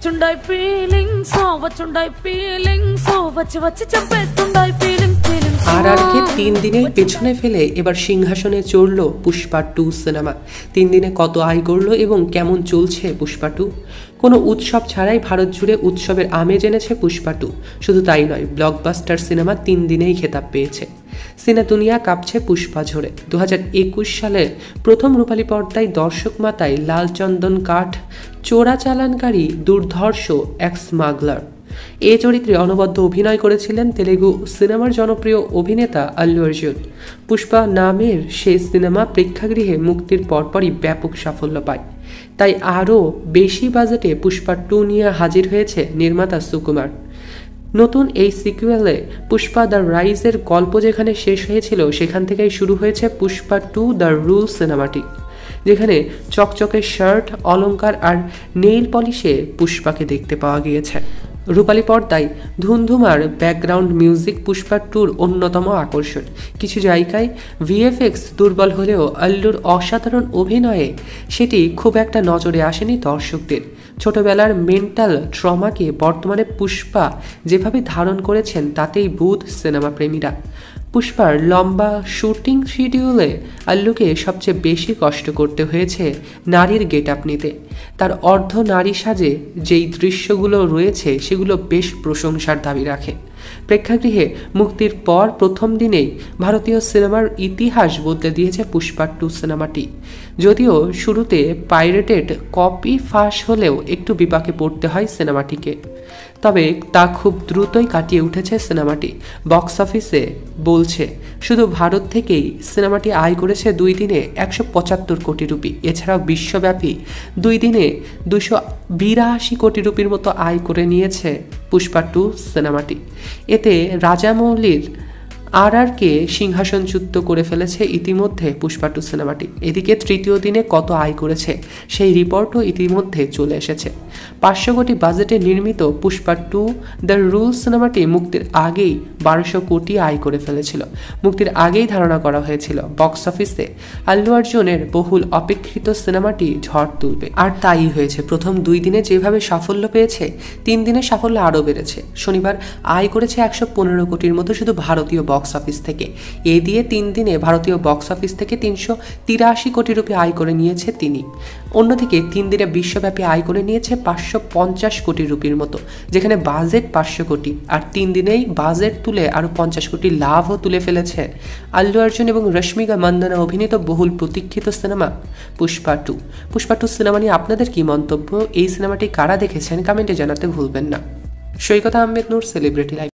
వచ్చుండాయి feelings వచ్చుండాయి feelings వచ్చి వచ్చి చంపేస్తుండాయి feelings RRK 3 দিনে পেছনে ফেলে এবার সিংহাসনে চড়ল পুষ্পা 2 সিনেমা। 3 দিনে কত আয় করলো এবং কেমন চলছে পুষ্পা 2? কোনো উৎসব ছাড়াই ভারত জুড়ে উৎসবের আমেজ এনেছে পুষ্পা 2। শুধু তাই নয়, ব্লকবাস্টার সিনেমা 3 দিনেই খেতাব পেয়েছে। সিনে দুনিয়া কাঁপছে পুষ্পা ঝরে। 2021 সালের প্রথম রূপালী পর্দায় দর্শক মাতায় লাল চন্দন কাঠ চোরাচালানকারী দুর্ধর্ষ এক স্মাগলার এ চরিত্রে অনবদ্য অভিনয় করেছিলেন তেলেগু সিনেমার জনপ্রিয় অভিনেতা আল্লু অর্জুন। পুষ্পা নামের সেই সিনেমা প্রেক্ষাগৃহে মুক্তির পরপরই ব্যাপক সাফল্য পায়। তাই আরও বেশি বাজেটে পুষ্পা 2 নিয়ে হাজির হয়েছে নির্মাতা সুকুমার। নতুন এই সিকুয়েলে পুষ্পা দ্য রাইজের গল্প যেখানে শেষ হয়েছিল, সেখান থেকেই শুরু হয়েছে পুষ্পা 2 দ্য রুল সিনেমাটি, যেখানে চকচকে শার্ট, অলংকার আর নেইল পলিশে পুষ্পাকে দেখতে পাওয়া গিয়েছে। রূপালী পর্দায় ধুমধুমার ব্যাকগ্রাউন্ড মিউজিক পুষ্পা 2-র অন্যতম আকর্ষণ। কিছু জায়গায় ভিএফএক্স দুর্বল হলেও আল্লুর অসাধারণ অভিনয়ে সেটি খুব একটা নজরে আসেনি দর্শকদের। ছোটবেলার মেন্টাল ট্রমাকে বর্তমানে পুষ্পা যেভাবে ধারণ করেছেন তাতেই বুধ সিনেমা প্রেমীরা। পুষ্পার লম্বা শুটিং শিডিউলে আল্লুকে সবচেয়ে বেশি কষ্ট করতে হয়েছে নারীর গেট আপ নিতে। তার অর্ধ নারী সাজে যেই দৃশ্যগুলো রয়েছে সেগুলো বেশ প্রশংসার দাবি রাখে। প্রেক্ষাগৃহে মুক্তির পর প্রথম দিনেই ভারতীয় সিনেমার ইতিহাস বদলে দিয়েছে পুষ্পা 2 সিনেমাটি। যদিও শুরুতে পাইরেটেড কপি ফাঁস হলেও একটু বিপাকে পড়তে হয় সিনেমাটিকে, তবে তা খুব দ্রুতই কাটিয়ে উঠেছে সিনেমাটি। বক্স অফিসে বলছে শুধু ভারত থেকেই সিনেমাটি আয় করেছে 2 দিনে 175 কোটি রুপি। এছাড়াও বিশ্বব্যাপী 2 দিনে 282 কোটি রুপির মতো আয় করে নিয়েছে পুষ্পা 2 সিনেমাটি। এতে রাজামৌলির আরআরকে সিংহাসনচ্যুত করে ফেলেছে ইতিমধ্যে পুষ্পা 2 সিনেমাটি। এদিকে তৃতীয় দিনে কত আয় করেছে সেই রিপোর্টও ইতিমধ্যে চলে এসেছে। 500 কোটি বাজেটে নির্মিত পুষ্পা 2 দ্য রুল সিনেমাটি মুক্তির আগেই 1200 কোটি আয় করে ফেলেছিল। মুক্তির আগেই ধারণা করা হয়েছিল বক্স অফিসে আল্লু অর্জুনের বহুল অপেক্ষিত সিনেমাটি ঝড় তুলবে, আর তাই হয়েছে। প্রথম 2 দিনে যেভাবে সাফল্য পেয়েছে, 3 দিনে সাফল্য আরও বেড়েছে। শনিবার আয় করেছে 115 কোটির মতো শুধু ভারতীয় বক্স অফিস থেকে। এ দিয়ে 3 দিনে ভারতীয় বক্স অফিস থেকে 383 কোটি রুপি আয় করে নিয়েছে তিনি। অন্যদিকে 3 দিনে বিশ্বব্যাপী আয় করে নিয়েছে 550 কোটি রুপির মতো, যেখানে বাজেট 500 কোটি, আর 3 দিনেই বাজেট তুলে আরও 50 কোটি লাভও তুলে ফেলেছে আল্লু অর্জুন এবং রশ্মিকা মান্দানা অভিনীত বহুল প্রতীক্ষিত সিনেমা পুষ্পা 2। পুষ্পা 2 সিনেমা নিয়ে আপনাদের কি মন্তব্য? এই সিনেমাটি কারা দেখেছেন কমেন্টে জানাতে ভুলবেন না। সৈকত আহমেদ নূর, সেলিব্রিটি লাইভ।